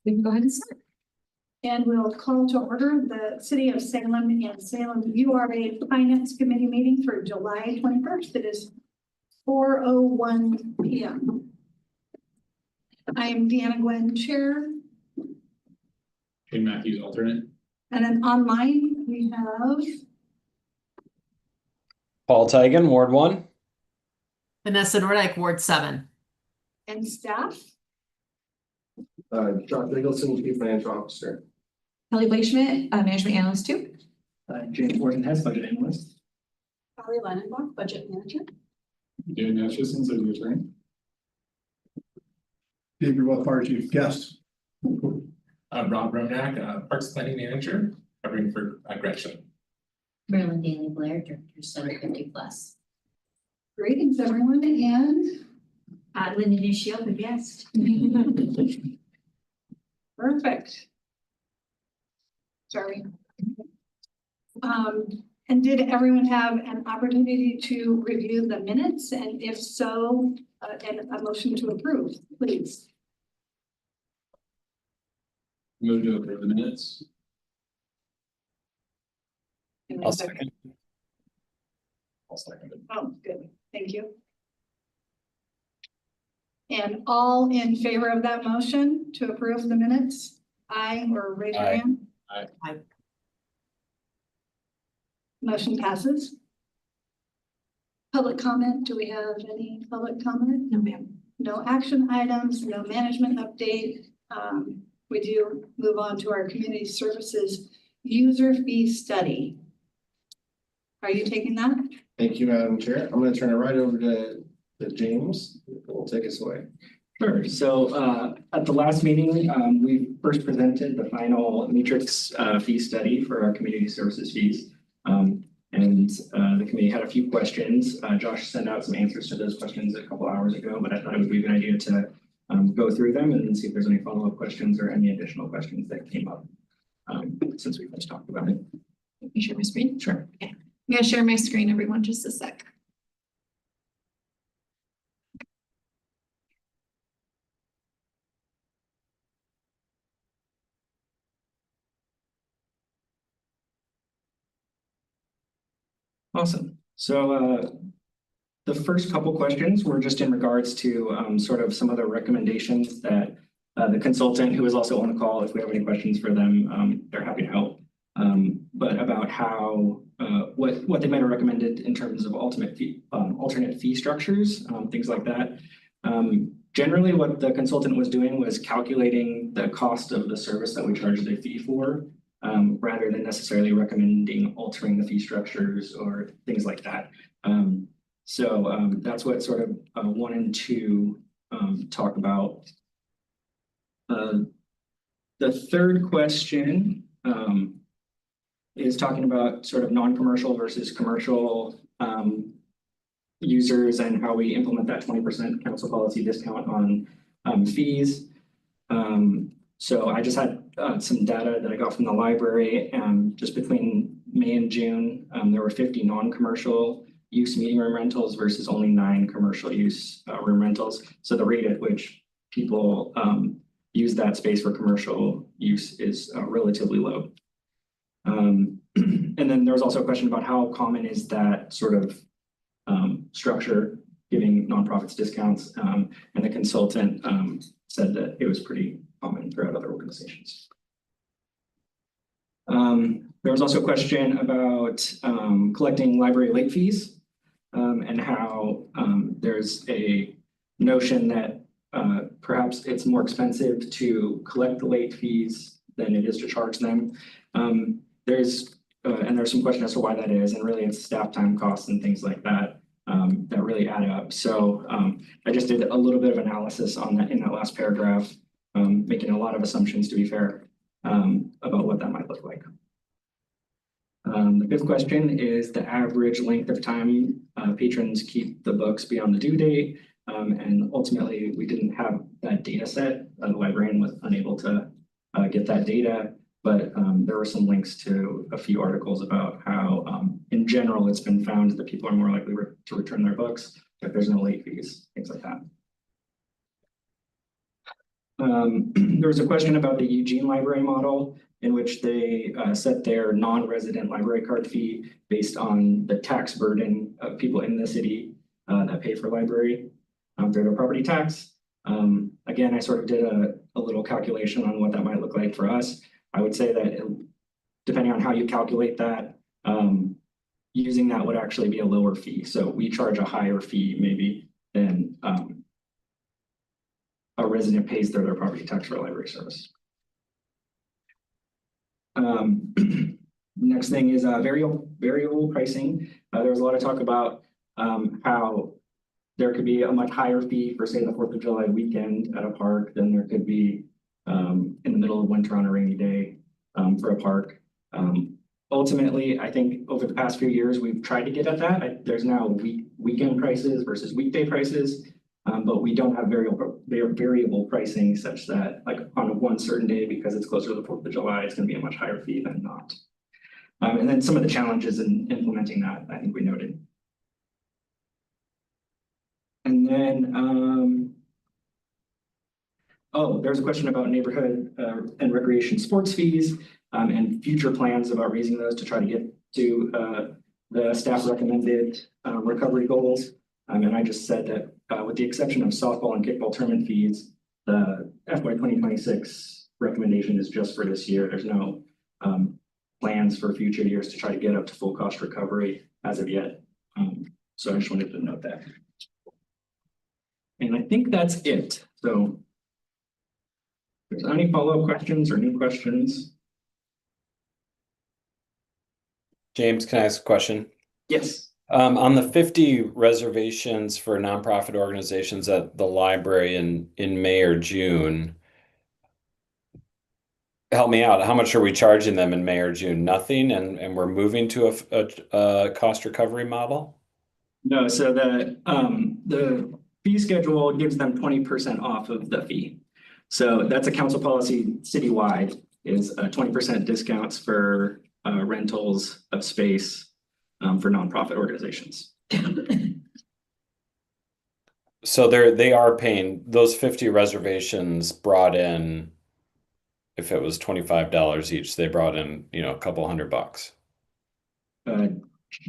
We can go ahead and start. And we'll call to order the City of Salem and Salem URA Finance Committee meeting for July 21st. It is 4:01 p.m. I am Deanna Gwen, Chair. Shane Matthews, alternate. And then online we have Paul Tigan, Ward 1. Vanessa Nordyke, Ward 7. and staff. John Nicholson, Chief Financial Officer. Kelly Blake-Schmidt, Management Analyst 2. James Horton has Budget Analyst. Holly Lannenbach, Budget Manager. Dan Atchison, City Attorney. Gabriel Fire Chief Guest. Rob Romnak, Parks Planning Manager, covering for Gretchen. Marilyn Daly Blair, Director 750+. Great, thanks everyone. And Linda Nishio, the guest. perfect. Sorry. And did everyone have an opportunity to review the minutes? And if so, and a motion to approve, please. Move to approve the minutes. I'll second. I'll second it. Oh, good. Thank you. And all in favor of that motion to approve the minutes? Aye, or raise your Aye. hand. Aye. Motion passes. Public comment, do we have any public comment? No, ma'am. No action items, no management update. We do move on to our community services user fee study. Are you taking that? Thank you, Madam Chair. I'm gonna turn it right over to James, who will take us away. Sure. So at the last meeting, we first presented the final matrix fee study for our community services fees. And the committee had a few questions. Josh sent out some answers to those questions a couple hours ago, but I thought it would be a good idea to go through them and see if there's any follow-up questions or any additional questions that came up since we first talked about it. Can you share my screen? Sure. Okay. I'm gonna share my screen, everyone, just a sec. Awesome. So the first couple questions were just in regards to sort of some of the recommendations that the consultant, who is also on the call, if we have any questions for them, they're happy to help. But about how what they might have recommended in terms of alternate fee structures, things like that. Generally, what the consultant was doing was calculating the cost of the service that we charge the fee for, rather than necessarily recommending altering the fee structures or things like that. So that's what sort of wanted to talk about. The third question is talking about sort of non-commercial versus commercial users and how we implement that 20% council policy discount on fees. So I just had some data that I got from the library, just between May and June, there were 50 non-commercial use meeting room rentals versus only 9 commercial use room rentals. So the rate at which people use that space for commercial use is relatively low. And then there was also a question about how common is that sort of structure, giving nonprofits discounts, and the consultant said that it was pretty common throughout other organizations. There was also a question about collecting library late fees, and how there's a notion that perhaps it's more expensive to collect the late fees than it is to charge them. There's some question as to why that is, and really it's staff time costs and things like that that really add up. So I just did a little bit of analysis on that in that last paragraph, making a lot of assumptions, to be fair, about what that might look like. The fifth question is the average length of time patrons keep the books beyond the due date. And ultimately, we didn't have that data set. The librarian was unable to get that data, but there were some links to a few articles about how, in general, it's been found that people are more likely to return their books if there's no late fees, things like that. There was a question about the Eugene Library model in which they set their non-resident library card fee based on the tax burden of people in the city that pay for library through their property tax. Again, I sort of did a little calculation on what that might look like for us. I would say that depending on how you calculate that, using that would actually be a lower fee. So we charge a higher fee maybe than a resident pays through their property tax for a library service. Next thing is variable pricing. There was a lot of talk about how there could be a much higher fee for, say, the 4th of July weekend at a park than there could be in the middle of winter on a rainy day for a park. Ultimately, I think over the past few years, we've tried to get at that. There's now weekend prices versus weekday prices, but we don't have variable pricing such that like on one certain day, because it's closer to the 4th of July, it's going to be a much higher fee than not. And then some of the challenges in implementing that, I think we noted. And then, there's a question about neighborhood and recreation sports fees and future plans about raising those to try to get to the staff recommended recovery goals. And I just said that with the exception of softball and kickball tournament fees, the FY 2026 recommendation is just for this year. There's no plans for future years to try to get up to full cost recovery as of yet. So I just wanted to note that. And I think that's it. So if there's any follow-up questions or new questions? James, can I ask a question? Yes. On the 50 reservations for nonprofit organizations at the library in May or June, help me out. How much are we charging them in May or June? Nothing, and we're moving to a cost recovery model? No, so the fee schedule gives them 20% off of the fee. So that's a council policy citywide, is 20% discounts for rentals of space for nonprofit organizations. So they are paying those 50 reservations brought in. If it was $25 each, they brought in, a couple $100.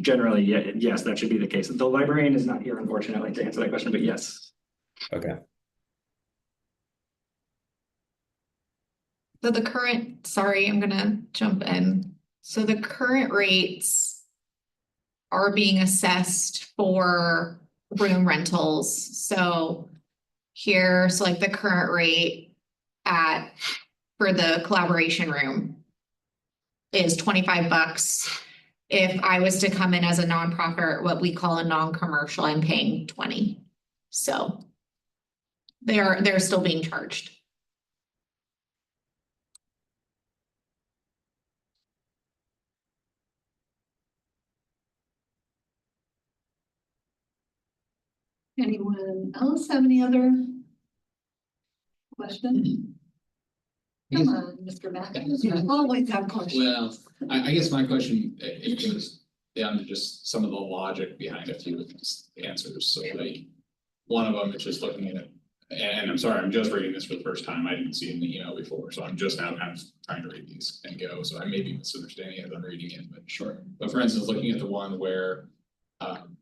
Generally, yes, that should be the case. The librarian is not here, unfortunately, to answer that question, but yes. Okay. So the current, sorry, I'm gonna jump in. So the current rates are being assessed for room rentals. So here, so like the current rate for the collaboration room is $25. If I was to come in as a nonprofit, what we call a non-commercial, I'm paying $20. So they're still being charged. Anyone else have any other questions? Come on, Mr. Matthews, you always have questions. Well, I guess my question, it goes down to just some of the logic behind a few of these answers. So like, one of them is just looking at it, and I'm sorry, I'm just reading this for the first time. I didn't see it in the email before, so I'm just now kind of trying to read these and go. So I may be misunderstanding as I'm reading it, but sure. But for instance, looking at the one where,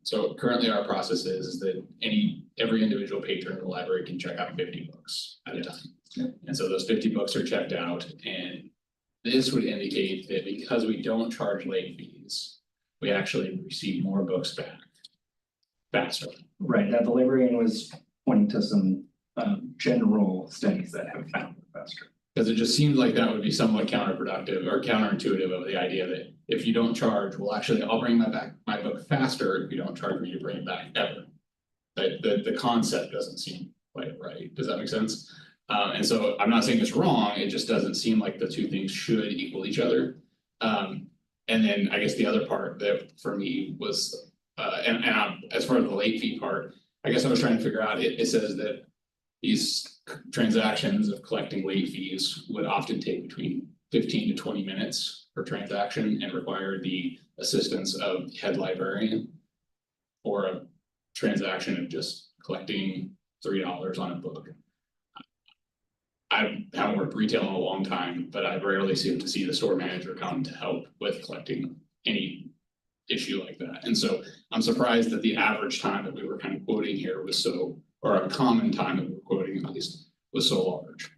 so currently our process is that every individual patron in the library can check out 50 books at a time. Yeah. And so those 50 books are checked out, and this would indicate that because we don't charge late fees, we actually receive more books back faster. Right, that the librarian was pointing to some general studies that have found it faster. Because it just seems like that would be somewhat counterproductive or counterintuitive of the idea that if you don't charge, well, actually, I'll bring my book faster if you don't charge me to bring it back ever. The concept doesn't seem quite right. Does that make sense? And so I'm not saying it's wrong, it just doesn't seem like the two things should equal each other. And then I guess the other part that for me was, as far as the late fee part, I guess I was trying to figure out, it says that these transactions of collecting late fees would often take between 15 to 20 minutes per transaction and require the assistance of the head librarian, or a transaction of just collecting $3 on a book. I haven't worked retail in a long time, but I rarely seem to see the store manager come to help with collecting any issue like that. And so I'm surprised that the average time that we were kind of quoting here was so, or a common time that we were quoting at least, was so large.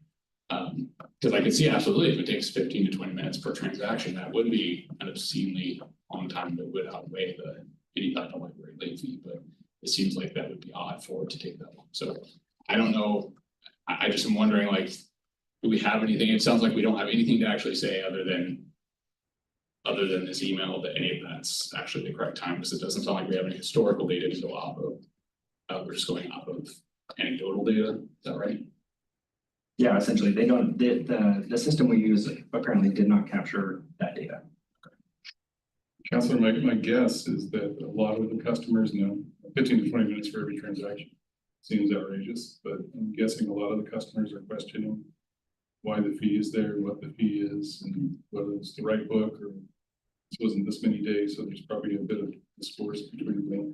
Because I could see absolutely if it takes 15 to 20 minutes per transaction, that would be an obscenely long time that would outweigh any type of library late fee, but it seems like that would be odd for it to take that long. So I don't know. I just am wondering, like, do we have anything? It sounds like we don't have anything to actually say other than this email that any of that's actually the correct time, because it doesn't sound like we have any historical data to go off of. We're just going off of anecdotal data. Is that right? Yeah, essentially, they don't, the system we use apparently did not capture that data. Counselor, my guess is that a lot of the customers know 15 to 20 minutes for every transaction seems outrageous, but I'm guessing a lot of the customers are questioning why the fee is there, what the fee is, and whether it's the right book or this wasn't this many days. So there's probably a bit of discourse between the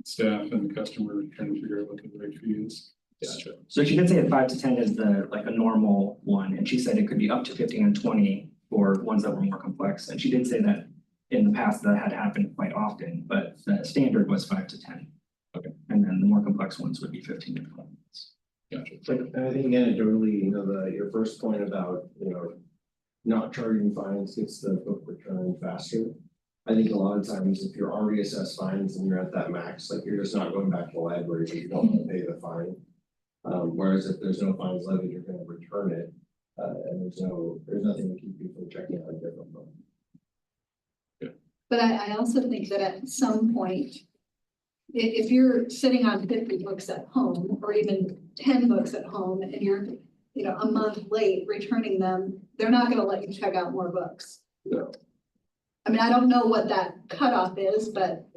staff and the customer trying to figure out what the right fee is. Gotcha. So she did say that 5 to 10 is like a normal one, and she said it could be up to 15 and 20 for ones that were more complex. And she did say that in the past that had happened quite often, but the standard was 5 to 10. Okay. And then the more complex ones would be 15 to 20 minutes. Gotcha. I think anecdotally, your first point about, not charging fines gets the book returned faster. I think a lot of times if you're already assessed fines and you're at that max, like you're just not going back to the library, but you don't want to pay the fine. Whereas if there's no fines levied, you're going to return it, and there's nothing to keep you from checking out a different book. But I also think that at some point, if you're sitting on 50 books at home, or even 10 books at home, and you're, a month late returning them, they're not gonna let you check out more books. No. I mean, I don't know what that cutoff is, but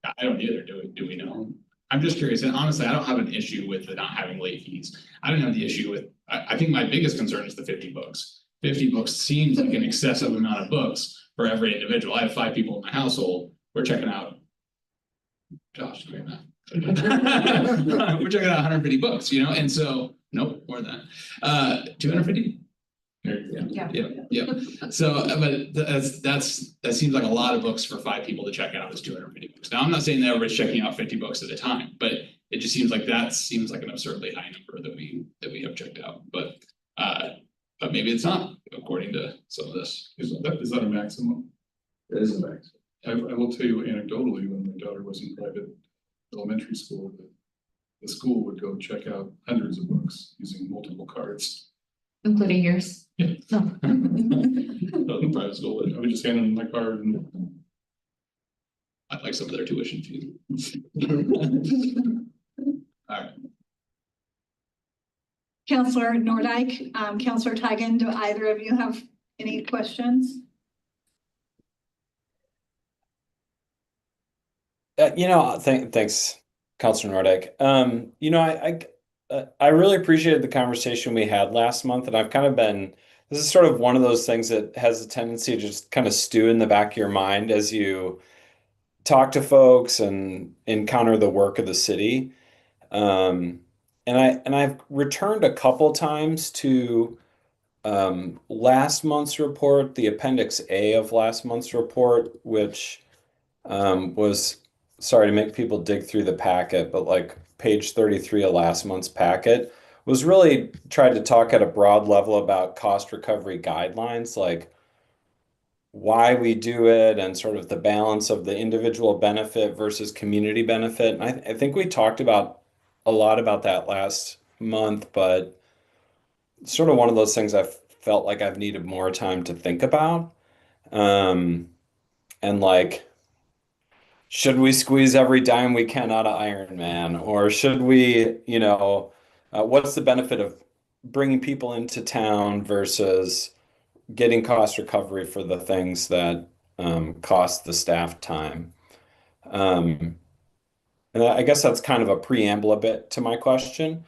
I don't either. Do we know? I'm just curious, and honestly, I don't have an issue with the not having late fees. I don't have the issue with, I think my biggest concern is the 50 books. 50 books seems like an excessive amount of books for every individual. I have 5 people in my household. We're checking out, Josh, great math. We're checking out 150 books, and so, nope, more than that. 250? Yeah. So, but that seems like a lot of books for 5 people to check out is 250 books. Now, I'm not saying that everybody's checking out 50 books at a time, but it just seems like an absurdly high number that we have checked out. But maybe it's not, according to some of this. Is that a maximum? It is a max. I will tell you anecdotally, when my daughter was in private elementary school, the school would go check out hundreds of books using multiple cards. Including yours. Yeah. Oh. Private school, I would just hand them my card and I'd like some of their tuition fees. All right. Counselor Nordike, Counselor Tigan, do either of you have any questions? Thanks, Councilor Nordic. I really appreciated the conversation we had last month, and I've kind of this is sort of one of those things that has a tendency to just kind of stew in the back of your mind as you talk to folks and encounter the work of the city. And I've returned a couple times to last month's report, the Appendix A of last month's report, which was, sorry to make people dig through the packet, but like page 33 of last month's packet was really tried to talk at a broad level about cost recovery guidelines, like why we do it and sort of the balance of the individual benefit versus community benefit. And I think we talked about a lot about that last month, but it's sort of one of those things I've felt like I've needed more time to think about. And like, should we squeeze every dime we can out of Iron Man? Or should we, what's the benefit of bringing people into town versus getting cost recovery for the things that cost the staff time? And I guess that's kind of a preamble a bit to my question.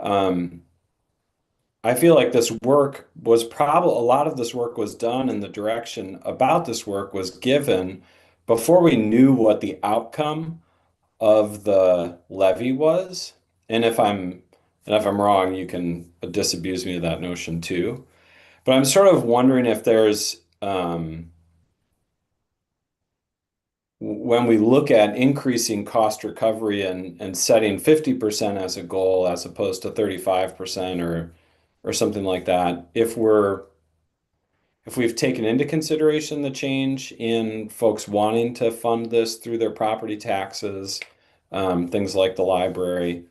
I feel like this work was a lot of this work was done and the direction about this work was given before we knew what the outcome of the levy was. And if I'm And if I'm wrong, you can disabuse me of that notion too. But I'm sort of wondering if there's, when we look at increasing cost recovery and setting 50% as a goal as opposed to 35% or something like that, if we've taken into consideration the change in folks wanting to fund this through their property taxes, things like the library.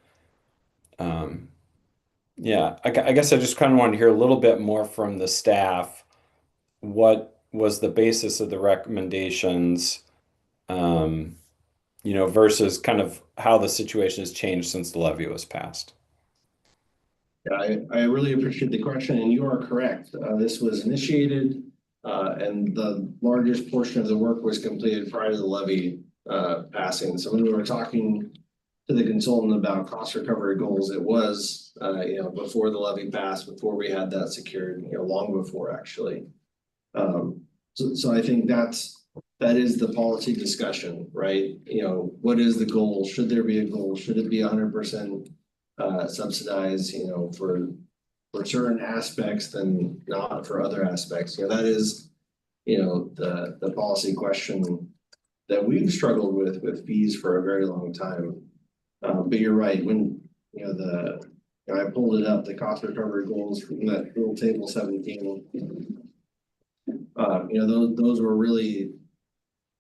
Yeah, I guess I just kind of wanted to hear a little bit more from the staff. What was the basis of the recommendations? Versus kind of how the situation has changed since the levy was passed. Yeah, I really appreciate the question, and you are correct. This was initiated, and the largest portion of the work was completed prior to the levy passing. So when we were talking to the consultant about cost recovery goals, it was before the levy passed, before we had that secured, long before actually. So I think that is the policy discussion, right? What is the goal? Should there be a goal? Should it be 100% subsidized, for certain aspects than not for other aspects? That is, the policy question that we've struggled with fees for a very long time. But you're right, when, I pulled it up, the cost recovery goals from that little table 17, those were really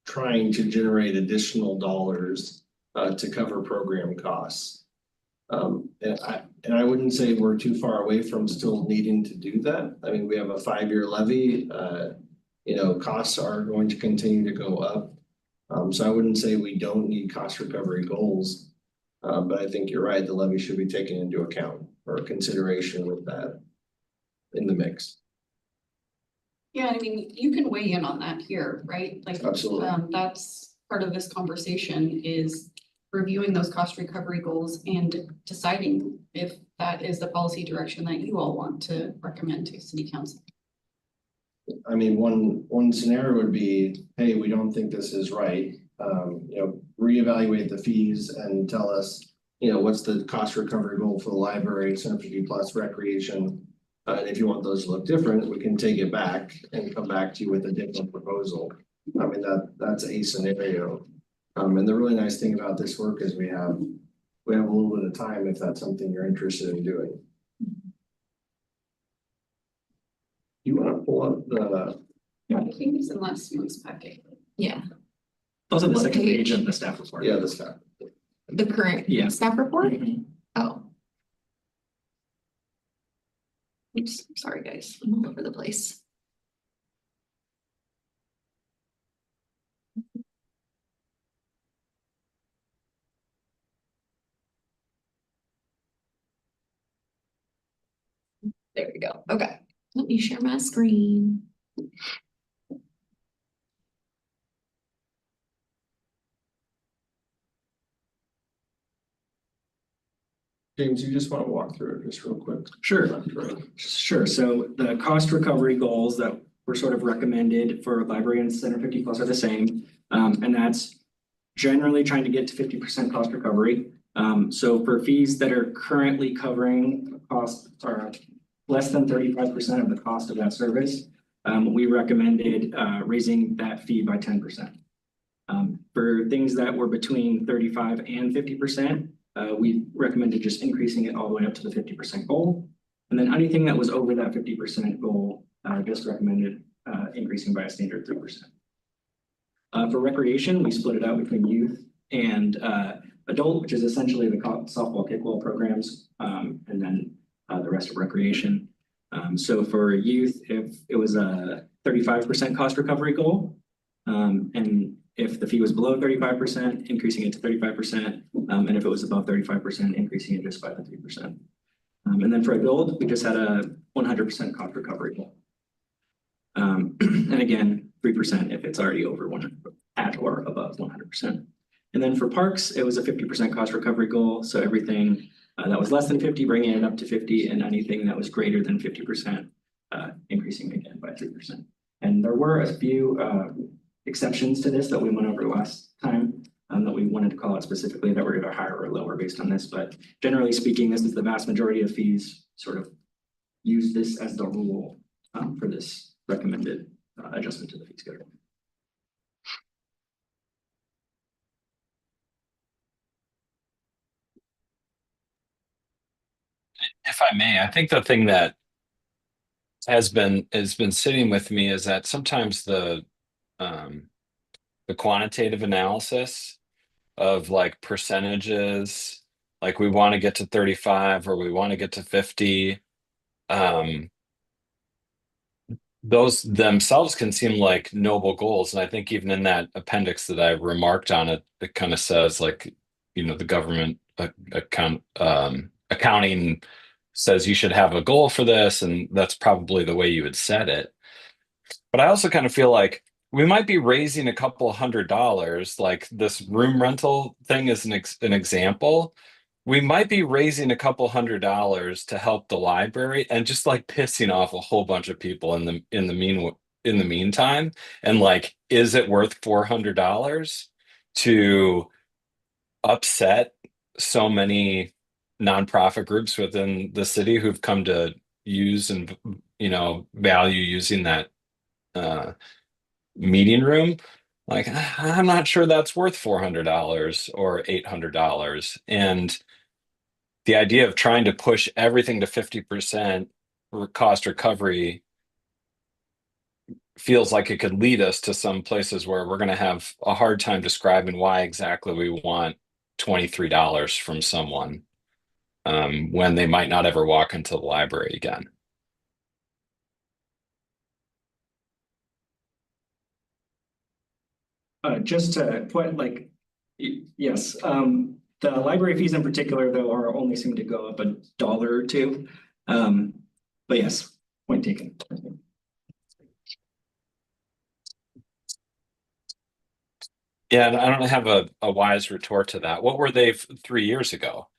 trying to generate additional dollars to cover program costs. And I wouldn't say we're too far away from still needing to do that. I mean, we have a 5-year levy, costs are going to continue to go up. So I wouldn't say we don't need cost recovery goals. But I think you're right, the levy should be taken into account or consideration with that in the mix. Yeah, I mean, you can weigh in on that here, right? Like, Absolutely. That's part of this conversation is reviewing those cost recovery goals and deciding if that is the policy direction that you all want to recommend to city council. I mean, one scenario would be, hey, we don't think this is right. Reevaluate the fees and tell us, what's the cost recovery goal for the library, Center 50 Plus recreation. And if you want those to look different, we can take it back and come back to you with a different proposal. I mean, that's a scenario. And the really nice thing about this work is we have a little bit of time if that's something you're interested in doing. You want to pull up the, I think it's in last month's packet. Yeah, Also the What second page? page of the staff report. yeah, the staff. the current Yeah. staff report. Mhm. Oh. Oops, sorry guys, I'm all over the place. There we go. Okay, let me share my screen. James, you just want to walk through it just real quick? Sure. Sure, so the cost recovery goals that were sort of recommended for library and Center 50 Plus are the same. And that's generally trying to get to 50% cost recovery. So for fees that are currently covering costs are less than 35% of the cost of that service, we recommended raising that fee by 10%. For things that were between 35 and 50%, we recommended just increasing it all the way up to the 50% goal. And then anything that was over that 50% goal, just recommended increasing by a standard 3%. For recreation, we split it out between youth and adult, which is essentially the softball, kickball programs, and then the rest of recreation. So for youth, if it was a 35% cost recovery goal, and if the fee was below 35%, increasing it to 35%, and if it was above 35%, increasing it just by the 3%. And then for adult, we just had a 100% cost recovery goal. And again, 3% if it's already over at or above 100%. And then for parks, it was a 50% cost recovery goal. So everything that was less than 50, bringing it up to 50, and anything that was greater than 50%, increasing again by 3%. And there were a few exceptions to this that we went over last time. that we wanted to call out specifically that were either higher or lower based on this, but generally speaking, this is the vast majority of fees sort of use this as the rule for this recommended adjustment to the fee schedule. If I may, I think the thing that has been sitting with me is that sometimes the quantitative analysis of like percentages, like we want to get to 35 or we want to get to 50, those themselves can seem like noble goals. And I think even in that appendix that I remarked on it, it kind of says like, you know, the government accounting says you should have a goal for this, and that's probably the way you would set it. But I also kind of feel like we might be raising a couple $100, like this room rental thing is an example. We might be raising a couple $100 to help the library and just like pissing off a whole bunch of people in the meantime. And like, is it worth $400 to upset so many nonprofit groups within the city who've come to use and, you know, value using that meeting room? Like, I'm not sure that's worth $400 or $800. And the idea of trying to push everything to 50% cost recovery feels like it could lead us to some places where we're going to have a hard time describing why exactly we want $23 from someone when they might not ever walk into the library again. Just to put like, yes, the library fees in particular, though, are only seem to go up $1 or $2. But yes, point taken. Yeah, and I don't have a wise retort to that. What were they 3 years ago?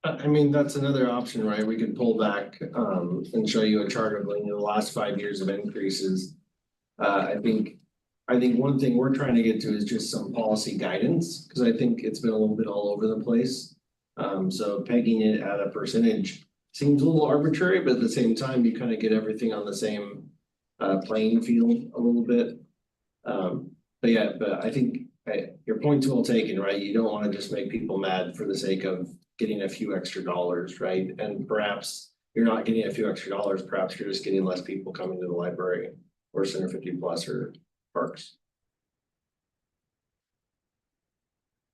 I mean, that's another option, right? We could pull back and show you a chart of like, the last 5 years of increases. I think one thing we're trying to get to is just some policy guidance, because I think it's been a little bit all over the place. So pegging it at a percentage seems a little arbitrary, but at the same time, you kind of get everything on the same playing field a little bit. But I think your point's well taken, right? You don't want to just make people mad for the sake of getting a few extra dollars, right? And perhaps you're not getting a few extra dollars, perhaps you're just getting less people coming to the library or Center 50 Plus or parks.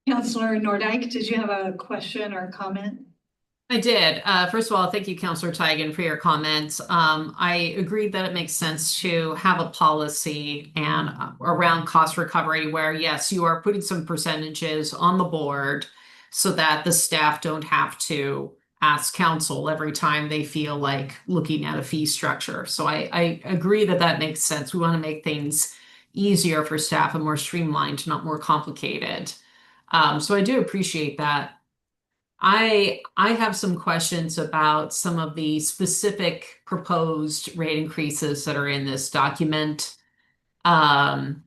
Councilor Nordike, did you have a question or comment? I did. First of all, thank you, Councilor Teigen, for your comments. I agree that it makes sense to have a policy and around cost recovery where, yes, you are putting some percentages on the board so that the staff don't have to ask council every time they feel like looking at a fee structure. So I agree that that makes sense. We want to make things easier for staff and more streamlined, not more complicated. So I do appreciate that. I have some questions about some of the specific proposed rate increases that are in this document. And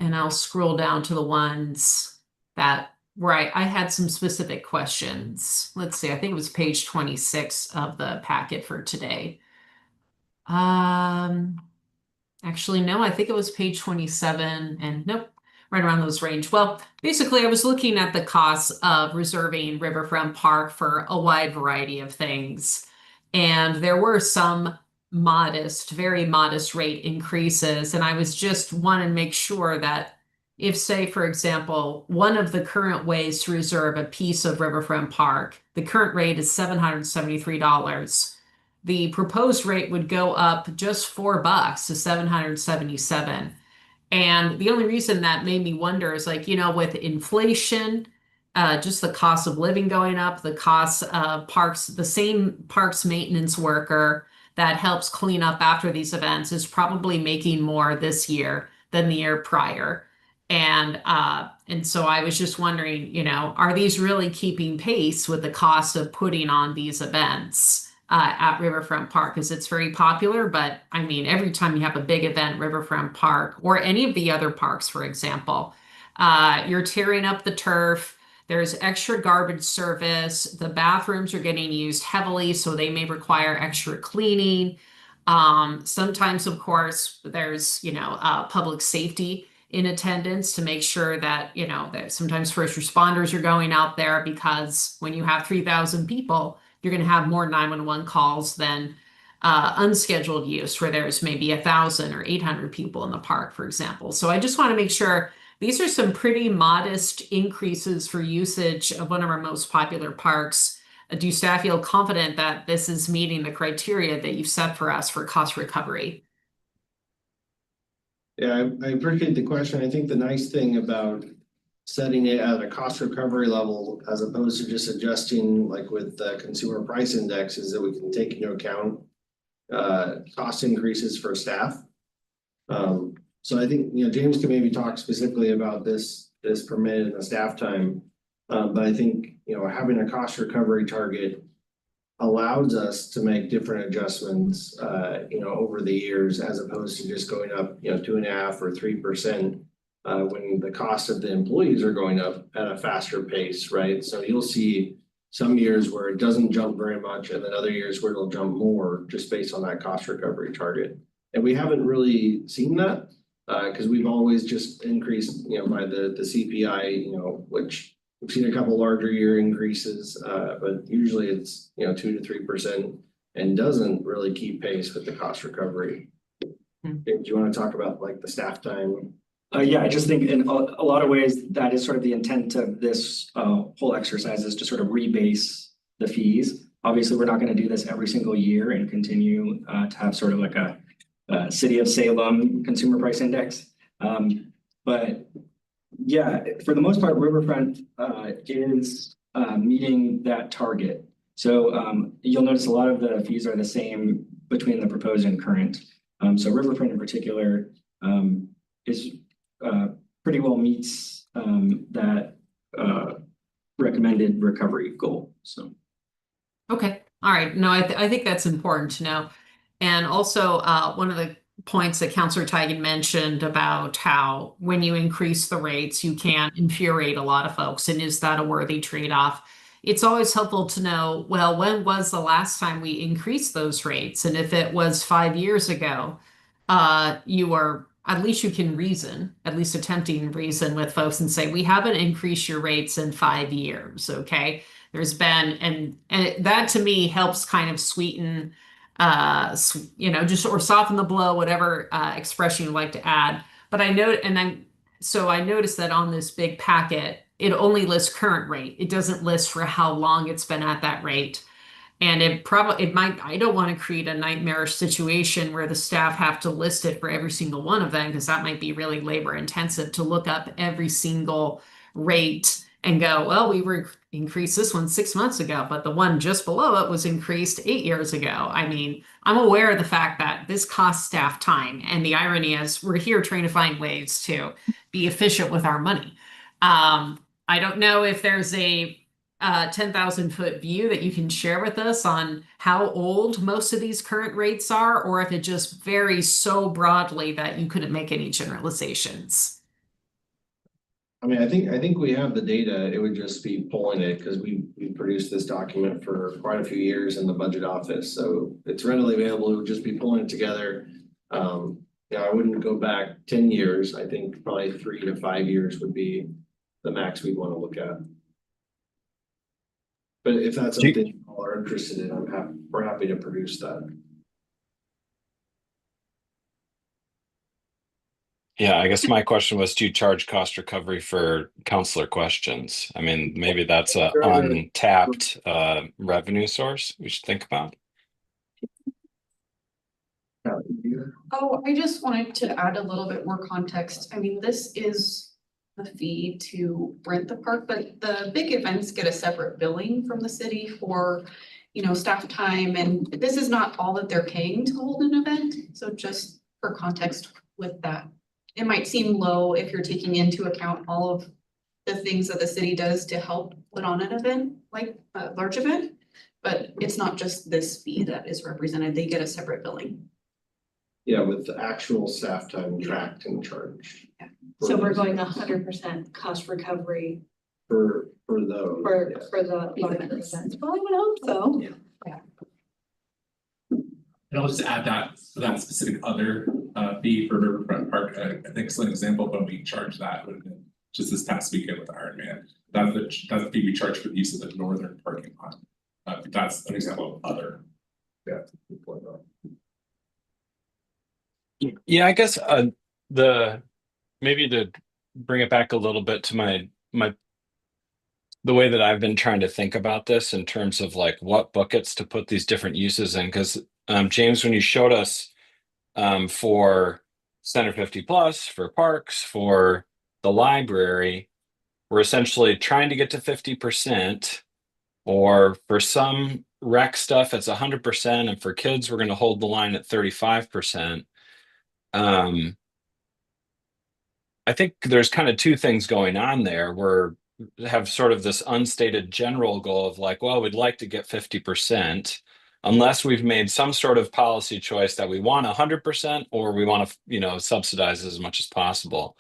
I'll scroll down to the ones that where I had some specific questions. Let's see, I think it was page 26 of the packet for today. Actually, no, I think it was page 27 and nope. Right around those range. Well, basically, I was looking at the costs of reserving Riverfront Park for a wide variety of things. And there were some modest, very modest rate increases. And I was just wanting to make sure that if, say, for example, one of the current ways to reserve a piece of Riverfront Park, the current rate is $773. The proposed rate would go up just $4 to $777. And the only reason that made me wonder is like, you know, with inflation, just the cost of living going up, the cost of parks, the same parks maintenance worker that helps clean up after these events is probably making more this year than the year prior. And so I was just wondering, you know, are these really keeping pace with the cost of putting on these events? at Riverfront Park because it's very popular. But I mean, every time you have a big event, Riverfront Park or any of the other parks, for example, you're tearing up the turf. There's extra garbage service. The bathrooms are getting used heavily, so they may require extra cleaning. Sometimes, of course, there's, public safety in attendance to make sure that, that sometimes first responders are going out there because when you have 3,000 people, you're going to have more 911 calls than unscheduled use where there's maybe 1,000 or 800 people in the park, for example. So I just want to make sure these are some pretty modest increases for usage of one of our most popular parks. Do staff feel confident that this is meeting the criteria that you've set for us for cost recovery? Yeah, I appreciate the question. I think the nice thing about setting it at a cost recovery level as opposed to just adjusting like with the consumer price index is that we can take into account cost increases for staff. So I think, James can maybe talk specifically about this permit and the staff time. But I think, having a cost recovery target allows us to make different adjustments, over the years as opposed to just going up, 2.5% or 3%. When the cost of the employees are going up at a faster pace, right? So you'll see some years where it doesn't jump very much and then other years where it'll jump more just based on that cost recovery target. And we haven't really seen that because we've always just increased, by the CPI, which we've seen a couple larger year increases, but usually it's, 2 to 3% and doesn't really keep pace with the cost recovery. Do you want to talk about like the staff time? Yeah, I just think in a lot of ways, that is sort of the intent of this whole exercise is to sort of rebase the fees. Obviously, we're not going to do this every single year and continue to have sort of like a City of Salem consumer price index. But yeah, for the most part, Riverfront is meeting that target. So you'll notice a lot of the fees are the same between the proposed and current. So Riverfront in particular is pretty well meets that recommended recovery goal. So. Okay. All right. No, I think that's important to know. And also one of the points that Councillor Teigen mentioned about how when you increase the rates, you can infuriate a lot of folks. And is that a worthy trade-off? It's always helpful to know, well, when was the last time we increased those rates? And if it was 5 years ago, at least you can reason, at least attempting reason with folks and say, we haven't increased your rates in 5 years, okay? There's been, and that to me helps kind of sweeten, just or soften the blow, whatever expression you like to add. But I noticed that on this big packet, it only lists current rate. It doesn't list for how long it's been at that rate. And I don't want to create a nightmarish situation where the staff have to list it for every single one of them, because that might be really labor intensive to look up every single rate and go, well, we increased this one 6 months ago, but the one just below it was increased 8 years ago. I mean, I'm aware of the fact that this costs staff time. And the irony is we're here trying to find ways to be efficient with our money. I don't know if there's a 10,000-foot view that you can share with us on how old most of these current rates are, or if it just varies so broadly that you couldn't make any generalizations. I mean, I think we have the data. It would just be pulling it because we produced this document for quite a few years in the budget office. So it's readily available. It would just be pulling it together. I wouldn't go back 10 years. I think probably 3 to 5 years would be the max we'd want to look at. But if that's something you all are interested in, we're happy to produce that. Yeah, I guess my question was, do you charge cost recovery for counselor questions? I mean, maybe that's a untapped revenue source we should think about. Oh, I just wanted to add a little bit more context. I mean, this is the fee to rent the park, but the big events get a separate billing from the city for, staff time. And this is not all that they're paying to hold an event. So just for context with that, it might seem low if you're taking into account all of the things that the city does to help put on an event, like a large event. But it's not just this fee that is represented, they get a separate billing. Yeah, with the actual staff time tracked and charged. So we're going 100% cost recovery For those. for yeah. the larger events. Well, I would hope so. And I'll just add that specific other fee for Riverfront Park, I think it's an example of when we charge that would have been just this past weekend with Iron Man. That's the fee we charge for the use of the northern parking lot. That's an example of other. Yeah. good point, though. Yeah, I guess maybe to bring it back a little bit to my the way that I've been trying to think about this in terms of like what buckets to put these different uses in, because James, when you showed us for Center 50 Plus, for parks, for the library, we're essentially trying to get to 50%, or for some rec stuff, it's 100%, and for kids, we're going to hold the line at 35%. I think there's kind of two things going on there. We have sort of this unstated general goal of like, well, we'd like to get 50%, unless we've made some sort of policy choice that we want 100% or we want to, subsidize as much as possible.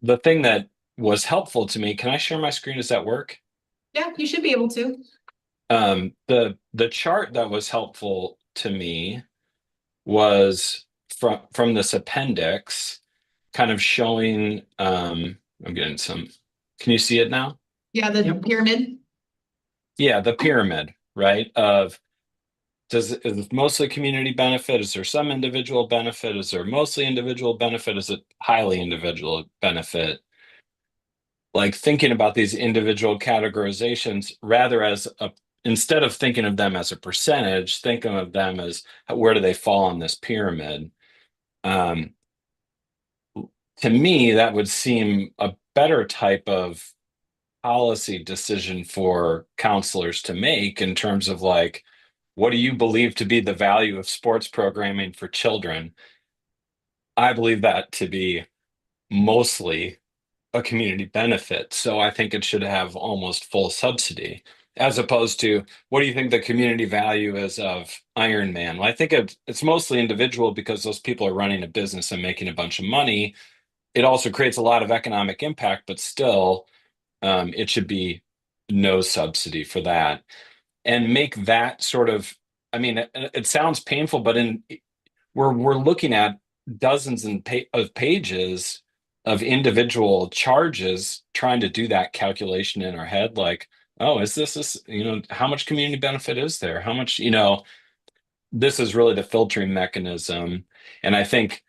The thing that was helpful to me, can I share my screen? Does that work? Yeah, you should be able to. The chart that was helpful to me was from this appendix, kind of showing I'm getting some, can you see it now? Yeah, the pyramid. Yeah, the pyramid, right? Is it mostly community benefit? Is there some individual benefit? Is there mostly individual benefit? Is it highly individual benefit? Like thinking about these individual categorizations rather instead of thinking of them as a percentage, thinking of them as where do they fall on this pyramid? To me, that would seem a better type of policy decision for counselors to make in terms of like, what do you believe to be the value of sports programming for children? I believe that to be mostly a community benefit. So I think it should have almost full subsidy, as opposed to what do you think the community value is of Iron Man? Well, I think it's mostly individual because those people are running a business and making a bunch of money. It also creates a lot of economic impact, but still, it should be no subsidy for that. And make that sort of, I mean, it sounds painful, but we're looking at dozens of pages of individual charges, trying to do that calculation in our head, like, oh, is this, how much community benefit is there? How much, this is really the filtering mechanism. And I think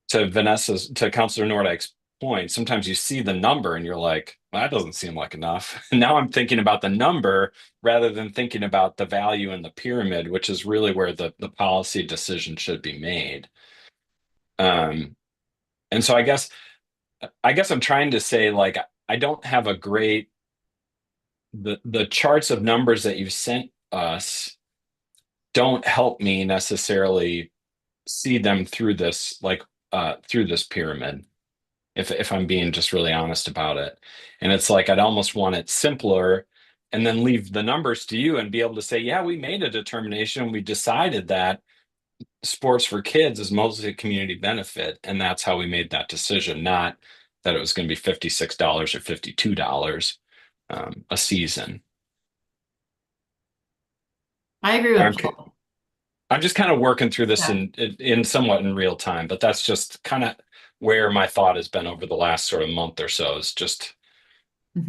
to Councilor Nordike's point, sometimes you see the number and you're like, well, that doesn't seem like enough. Now I'm thinking about the number rather than thinking about the value in the pyramid, which is really where the policy decision should be made. And so I guess I'm trying to say, like, I don't have a great, the charts of numbers that you've sent us don't help me necessarily see them through this, through this pyramid, if I'm being just really honest about it. And it's like, I'd almost want it simpler and then leave the numbers to you and be able to say, yeah, we made a determination. We decided that sports for kids is mostly a community benefit. And that's how we made that decision, not that it was going to be $56 or $52 a season. I agree with Okay. Paul. I'm just kind of working through this in somewhat in real time, but that's just kind of where my thought has been over the last sort of month or so, is just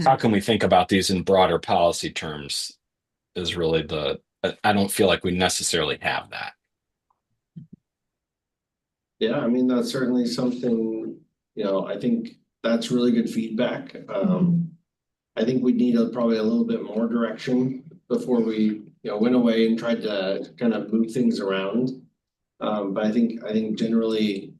how can we think about these in broader policy terms is really I don't feel like we necessarily have that. Yeah, I mean, that's certainly something, I think that's really good feedback. I think we need probably a little bit more direction before we, went away and tried to kind of move things around. But I think generally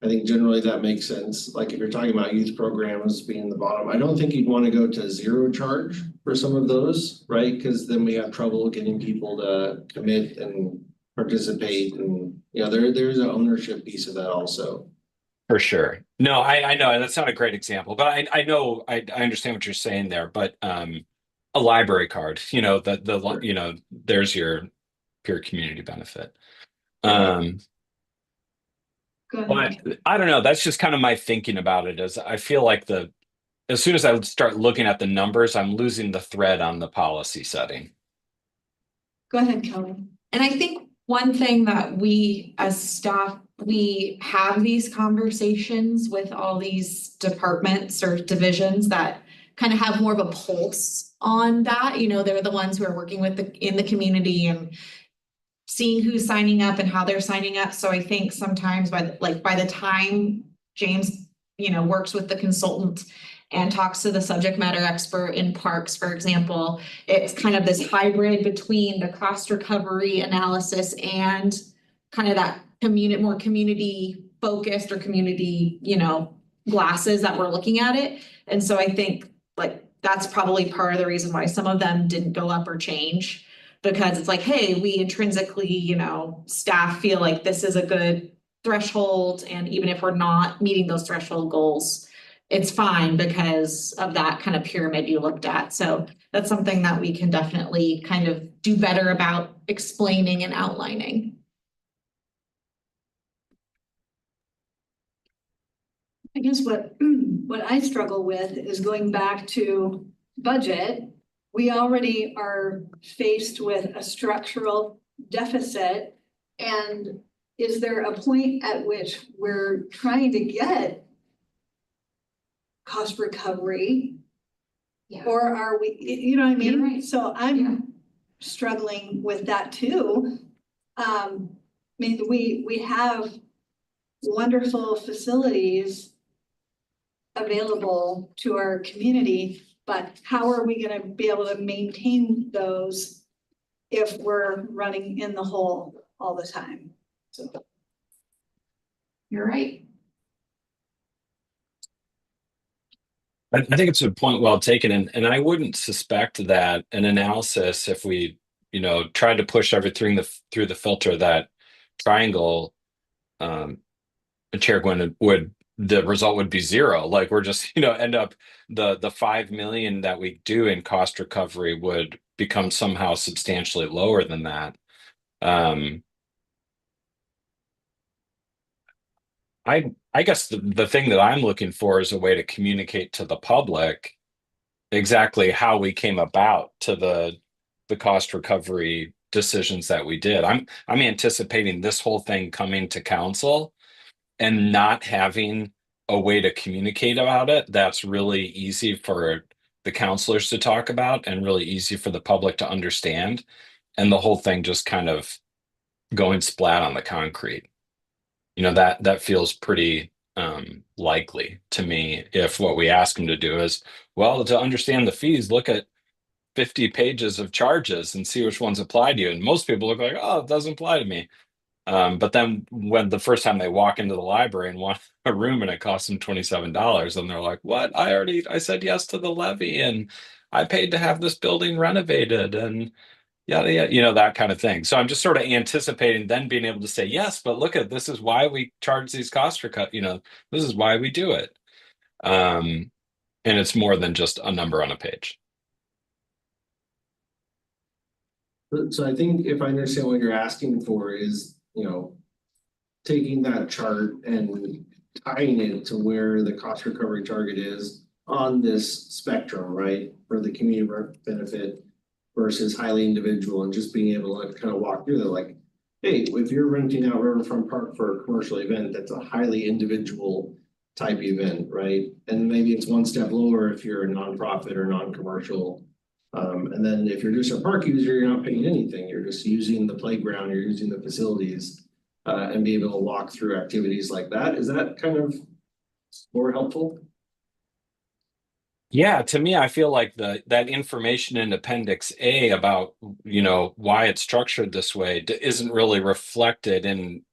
that makes sense. Like if you're talking about youth programs being the bottom, I don't think you'd want to go to zero charge for some of those, right? Because then we have trouble getting people to commit and participate, and there's an ownership piece of that also. For sure. No, I know, and that's not a great example, but I know I understand what you're saying there. But a library card, there's your pure community benefit. Go But ahead. I don't know, that's just kind of my thinking about it, is I feel like as soon as I start looking at the numbers, I'm losing the thread on the policy setting. Go ahead, Kelly. And I think one thing that we as staff, we have these conversations with all these departments or divisions that kind of have more of a pulse on that. They're the ones who are working in the community and seeing who's signing up and how they're signing up. So I think sometimes by the time James, works with the consultant and talks to the subject matter expert in parks, for example, it's kind of this hybrid between the cost recovery analysis and kind of that more community focused or community, glasses that we're looking at it. And so I think that's probably part of the reason why some of them didn't go up or change, because it's like, hey, we intrinsically, staff feel like this is a good threshold. And even if we're not meeting those threshold goals, it's fine because of that kind of pyramid you looked at. So that's something that we can definitely kind of do better about explaining and outlining. I guess what I struggle with is going back to budget. We already are faced with a structural deficit. And is there a point at which we're trying to get cost recovery? Yeah. Or are we, you know what I mean? You're right. So I'm struggling with that too. We have wonderful facilities available to our community, but how are we going to be able to maintain those if we're running in the hole all the time? So You're right. I think it's a point well taken, and I wouldn't suspect that an analysis, if we, tried to push everything through the filter, that triangle, Chair Gwynn, the result would be zero. Like we're just, end up the 5 million that we do in cost recovery would become somehow substantially lower than that. I guess the thing that I'm looking for is a way to communicate to the public exactly how we came about to the cost recovery decisions that we did. I'm anticipating this whole thing coming to council and not having a way to communicate about it that's really easy for the counselors to talk about and really easy for the public to understand, and the whole thing just kind of going splat on the concrete. That feels pretty likely to me, if what we ask them to do is, well, to understand the fees, look at 50 pages of charges and see which ones apply to you. And most people look like, oh, it doesn't apply to me. But then when the first time they walk into the library and want a room and it costs them $27, and they're like, what? I said yes to the levy and I paid to have this building renovated and yada, that kind of thing. So I'm just sort of anticipating then being able to say, yes, but look at, this is why we charge these costs for cut, this is why we do it. And it's more than just a number on a page. So I think if I understand what you're asking for is, taking that chart and tying it to where the cost recovery target is on this spectrum, right? For the community benefit versus highly individual, and just being able to kind of walk through that, like, hey, if you're renting out Riverfront Park for a commercial event, that's a highly individual type event, right? And maybe it's one step lower if you're a nonprofit or non-commercial. And then if you're just a park user, you're not paying anything. You're just using the playground, you're using the facilities, and be able to walk through activities like that. Is that kind of more helpful? Yeah, to me, I feel like that information in Appendix A about, why it's structured this way isn't really reflected in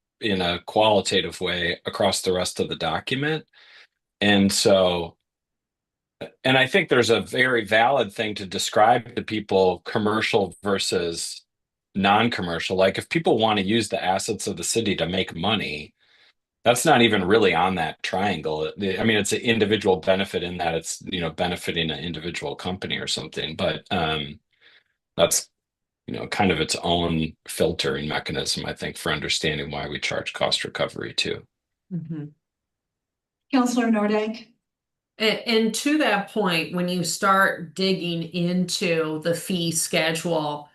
a qualitative way across the rest of the document. And so, and I think there's a very valid thing to describe to people commercial versus non-commercial. Like if people want to use the assets of the city to make money, That's not even really on that triangle. I mean, it's an individual benefit in that it's, you know, benefiting an individual company or something, but that's, you know, kind of its own filtering mechanism, I think, for understanding why we charge cost recovery too. Counselor Nordek? And to that point, when you start digging into the fee schedule,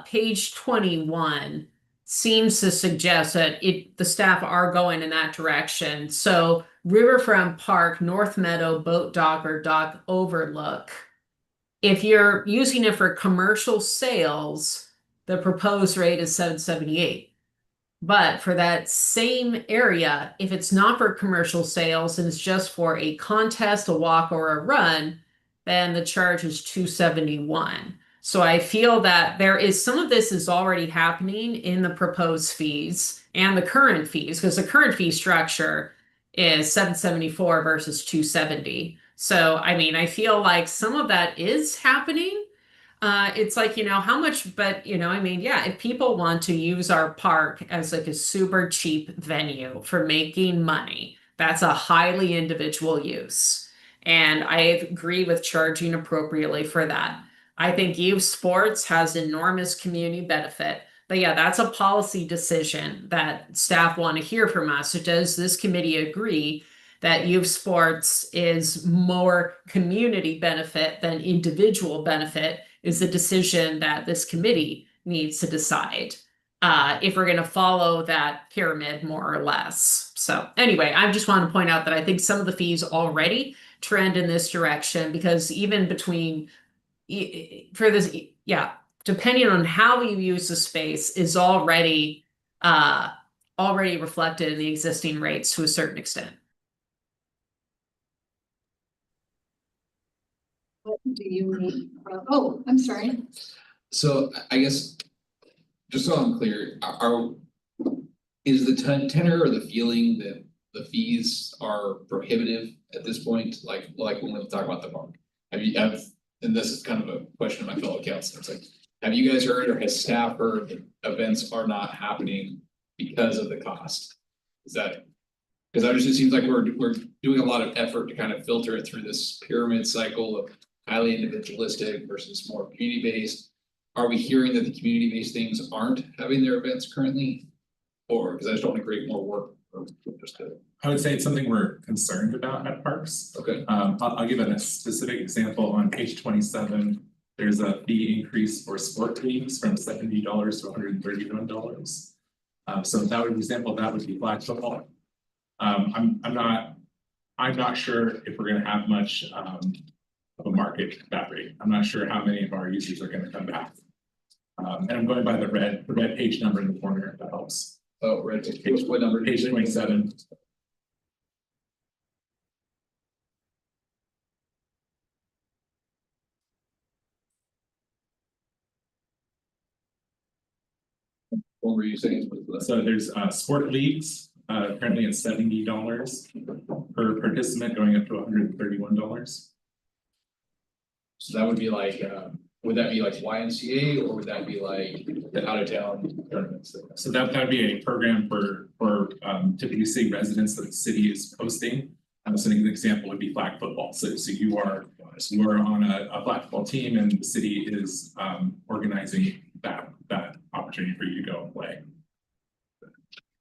page 21 seems to suggest that the staff are going in that direction. So Riverfront Park, North Meadow, Boat Dock or Dock Overlook, if you're using it for commercial sales, the proposed rate is $7.78. But for that same area, if it's not for commercial sales and it's just for a contest, a walk, or a run, then the charge is $2.71. So I feel that there is some of this is already happening in the proposed fees and the current fees, because the current fee structure is $7.74 versus $2.70. So I mean, I feel like some of that is happening. It's like, you know, how much, but you know, I mean, yeah, if people want to use our park as like a super cheap venue for making money, that's a highly individual use. And I agree with charging appropriately for that. I think youth sports has enormous community benefit. But yeah, that's a policy decision that staff want to hear from us. So does this committee agree that youth sports is more community benefit than individual benefit? Is the decision that this committee needs to decide if we're going to follow that pyramid more or less. So anyway, I just want to point out that I think some of the fees already trend in this direction, because even between for this, yeah, depending on how you use the space is already reflected in the existing rates to a certain extent. What do you need? Oh, I'm sorry. So I guess, just so I'm clear, is the tenor or the feeling that the fees are prohibitive at this point? Like when we talk about the park, and this is kind of a question of my fellow councilors, like, have you guys heard or has staff heard that events are not happening because of the cost? Is that, because it just seems like we're doing a lot of effort to kind of filter it through this pyramid cycle of highly individualistic versus more community-based. Are we hearing that the community-based things aren't having their events currently? Or, because I just don't want to create more work. I would say it's something we're concerned about at parks. Okay. I'll give it a specific example on page 27. There's a fee increase for sport leagues from $70 to $131. So that would be an example, that would be flag football. I'm not sure if we're gonna have much of a market that rate. I'm not sure how many of our users are gonna come back. And I'm going by the red page number in the corner, if that helps. Oh, red page, what number? Page 27. What were you saying? So there's sport leagues, currently at $70 per participant, going up to $131. So that would be like, would that be like YMCA or would that be like the out of town tournaments? So that would be a program for typically city residents that the city is hosting. So an example would be flag football. So you are on a flag football team and the city is organizing that opportunity for you to go and play.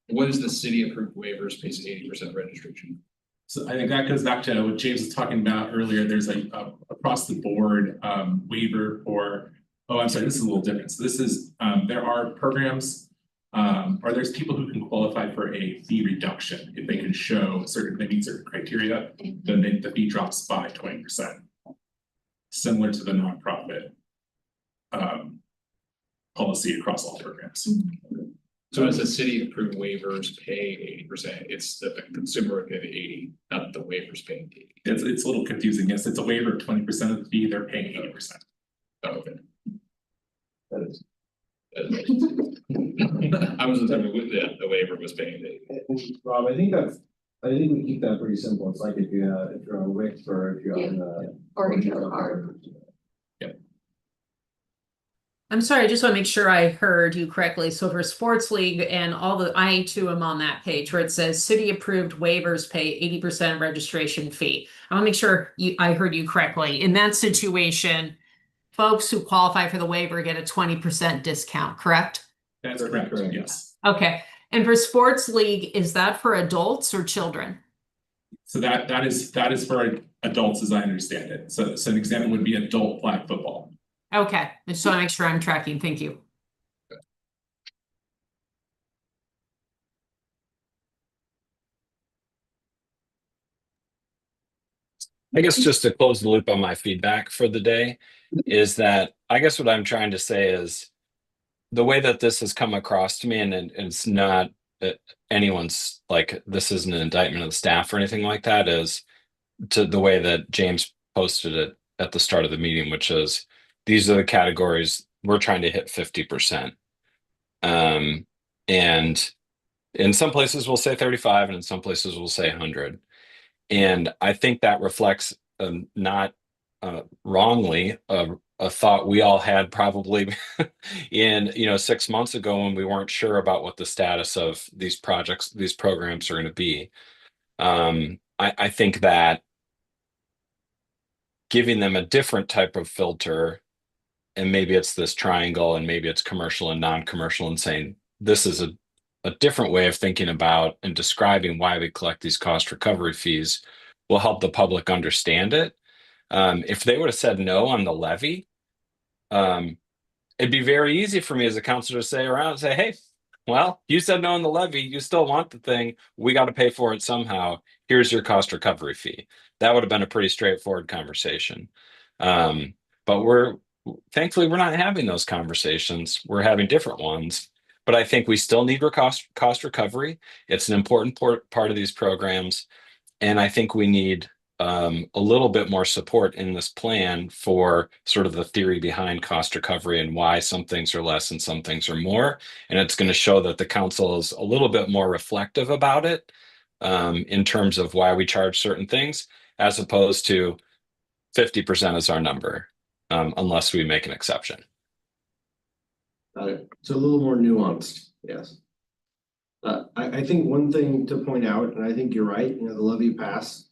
What is the city approved waivers pays 80% registration? So I think that goes back to what James was talking about earlier. There's a across the board waiver for, oh, I'm sorry, this is a little different. So this is, there are programs or there's people who can qualify for a fee reduction if they can show they meet certain criteria, then the fee drops by 20%. Similar to the nonprofit policy across all programs. So as the city approved waivers pay 80%, it's the consumer would pay the 80, not the waivers paying 80. It's a little confusing. Yes, it's a waiver of 20% of the fee, they're paying 80%. Oh, okay. That is. I was assuming the waiver was paying 80. And Rob, I think we keep that pretty simple. It's like if you're on Wix or if you're on Or if you're hard. I'm sorry, I just want to make sure I heard you correctly. So for sports league and all the, I too am on that page where it says city approved waivers pay 80% registration fee. I want to make sure I heard you correctly. In that situation, folks who qualify for the waiver get a 20% discount, correct? That's correct, yes. Okay. And for sports league, is that for adults or children? So that is for adults, as I understand it. So an example would be adult flag football. Okay, I just want to make sure I'm tracking. Thank you. I guess just to close the loop on my feedback for the day is that I guess what I'm trying to say is the way that this has come across to me, and it's not anyone's like this isn't an indictment of the staff or anything like that, is to the way that James posted it at the start of the meeting, which is these are the categories we're trying to hit 50%. And in some places we'll say 35, and in some places we'll say 100. And I think that reflects not wrongly a thought we all had probably in 6 months ago when we weren't sure about what the status of these projects, these programs are going to be. I think that giving them a different type of filter, and maybe it's this triangle, and maybe it's commercial and non-commercial, and saying this is a different way of thinking about and describing why we collect these cost recovery fees will help the public understand it. If they would have said no on the levy, it'd be very easy for me as a counselor to say around and say, hey, well, you said no on the levy, you still want the thing, we got to pay for it somehow. Here's your cost recovery fee. That would have been a pretty straightforward conversation. But thankfully, we're not having those conversations. We're having different ones. But I think we still need cost recovery. It's an important part of these programs. And I think we need a little bit more support in this plan for sort of the theory behind cost recovery and why some things are less and some things are more. And it's going to show that the council is a little bit more reflective about it in terms of why we charge certain things, as opposed to 50% is our number, unless we make an exception. Got it. So a little more nuanced, yes. I think one thing to point out, and I think you're right, the levy passed.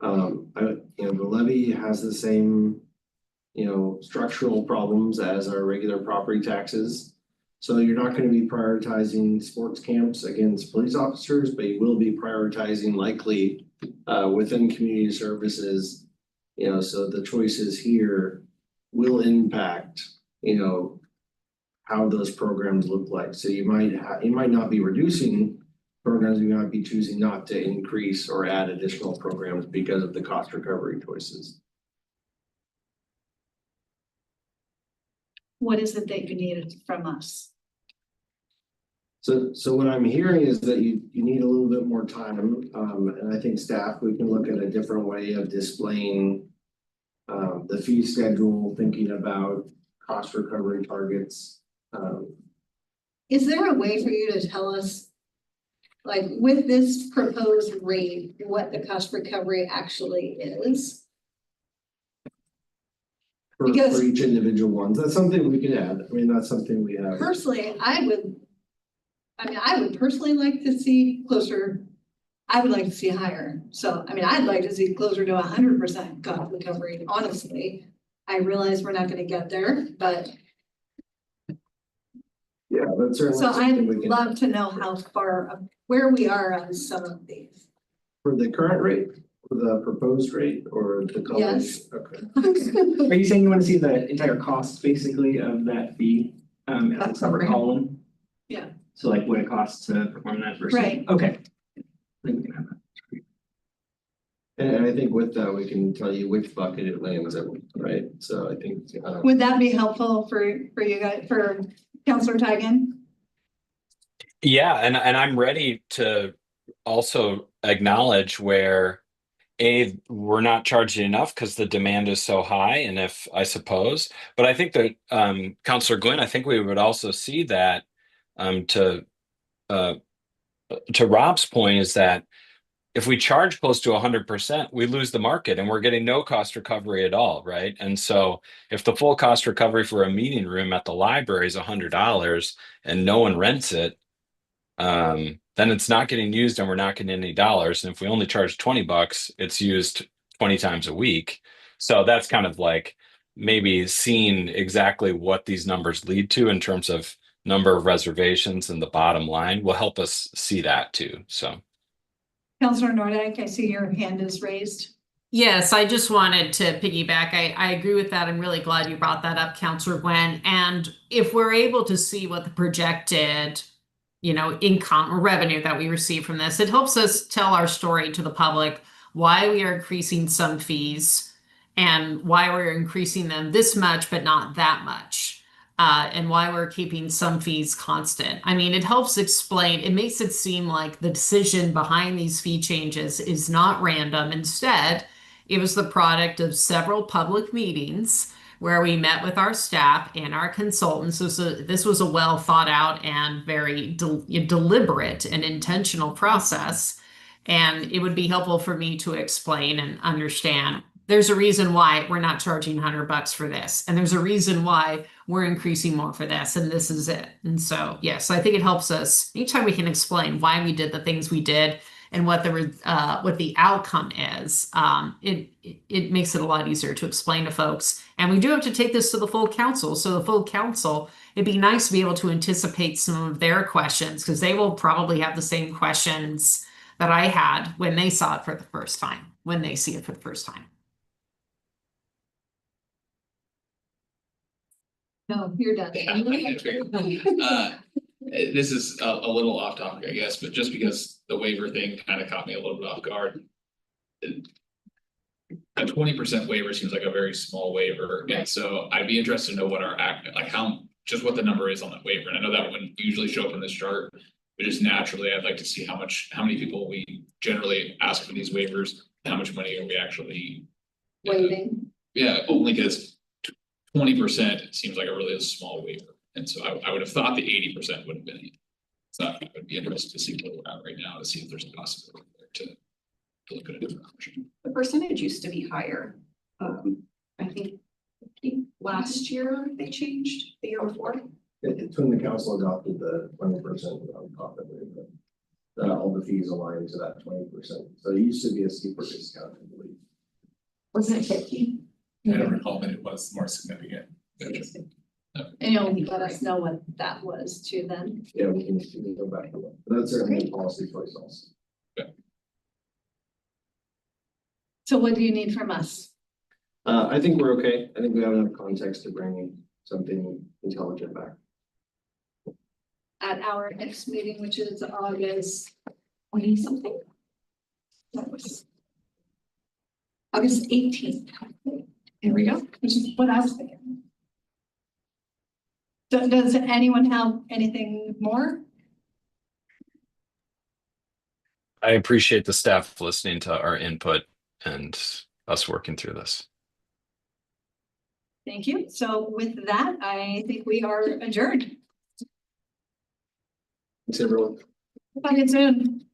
The levy has the same, structural problems as our regular property taxes. So you're not going to be prioritizing sports camps against police officers, but you will be prioritizing likely within community services. So the choices here will impact, how those programs look like. So you might not be reducing programs, you might be choosing not to increase or add additional programs because of the cost recovery choices. What is it that you needed from us? So what I'm hearing is that you need a little bit more time, and I think staff, we can look at a different way of displaying the fee schedule, thinking about cost recovery targets. Is there a way for you to tell us, like with this proposed rate, what the cost recovery actually is? For each individual ones, that's something we could add. I mean, that's something we have. Personally, I would personally like to see closer. I would like to see higher. So, I'd like to see closer to 100% cost recovery, honestly. I realize we're not gonna get there, but. Yeah, that's certainly. So I'd love to know where we are on some of these. For the current rate, for the proposed rate, or the college? Yes. Okay. Are you saying you want to see the entire cost basically of that fee in a separate column? Yeah. So like what it costs to perform that versus? Right. Okay. I think we can have that. And I think with that, we can tell you which bucket it lands in, right? So I think. Would that be helpful for you guys, for Councilor Tigan? Yeah, and I'm ready to also acknowledge where we're not charging enough because the demand is so high, and if I suppose, but I think that Councilor Glenn, I think we would also see that to Rob's point is that if we charge close to 100%, we lose the market and we're getting no cost recovery at all, right? And so if the full cost recovery for a meeting room at the library is $100 and no one rents it, then it's not getting used and we're not getting any dollars. And if we only charge $20, it's used 20 times a week. So that's kind of like maybe seeing exactly what these numbers lead to in terms of number of reservations and the bottom line will help us see that too. So. Counselor Nordick, I see your hand is raised. Yes, I just wanted to piggyback. I agree with that. I'm really glad you brought that up, Counselor Gwen. And if we're able to see what the projected, income or revenue that we receive from this, it helps us tell our story to the public, why we are increasing some fees and why we're increasing them this much, but not that much. And why we're keeping some fees constant. I mean, it helps explain, it makes it seem like the decision behind these fee changes is not random. Instead, it was the product of several public meetings where we met with our staff and our consultants. So this was a well thought out and very deliberate and intentional process. And it would be helpful for me to explain and understand there's a reason why we're not charging $100 for this. And there's a reason why we're increasing more for this. And this is it. And so, yes, I think it helps us anytime we can explain why we did the things we did and what the outcome is. It makes it a lot easier to explain to folks. And we do have to take this to the full council. So the full council, it'd be nice to be able to anticipate some of their questions because they will probably have the same questions that I had when they saw it for the first time, when they see it for the first time. No, you're done. This is a little off topic, I guess, but just because the waiver thing kind of caught me a little bit off guard. A 20% waiver seems like a very small waiver, and so I'd be interested to know what our just what the number is on that waiver. And I know that wouldn't usually show up in this chart, but just naturally, I'd like to see how many people we generally ask for these waivers, how much money are we actually Waiving. Yeah, only because 20% seems like a really small waiver, and so I would have thought the 80% would have been. So I would be interested to see where we're at right now to see if there's a possibility there to look at a different option. The percentage used to be higher. I think last year they changed, the year before. It's when the council adopted the 20% nonprofit waiver, that all the fees aligned to that 20%. So it used to be a steeper discount, I believe. Wasn't it 50? I don't recall that it was more significant. And you'll let us know what that was too then. Yeah, we can go back to that. But that's certainly a policy choice also. So what do you need from us? I think we're okay. I think we have enough context to bring something intelligent back. At our next meeting, which is August 20 something? That was August 18th. Here we go, which is what I was thinking. So does anyone have anything more? I appreciate the staff listening to our input and us working through this. Thank you. So with that, I think we are adjourned. Thanks, everyone. Bye, soon.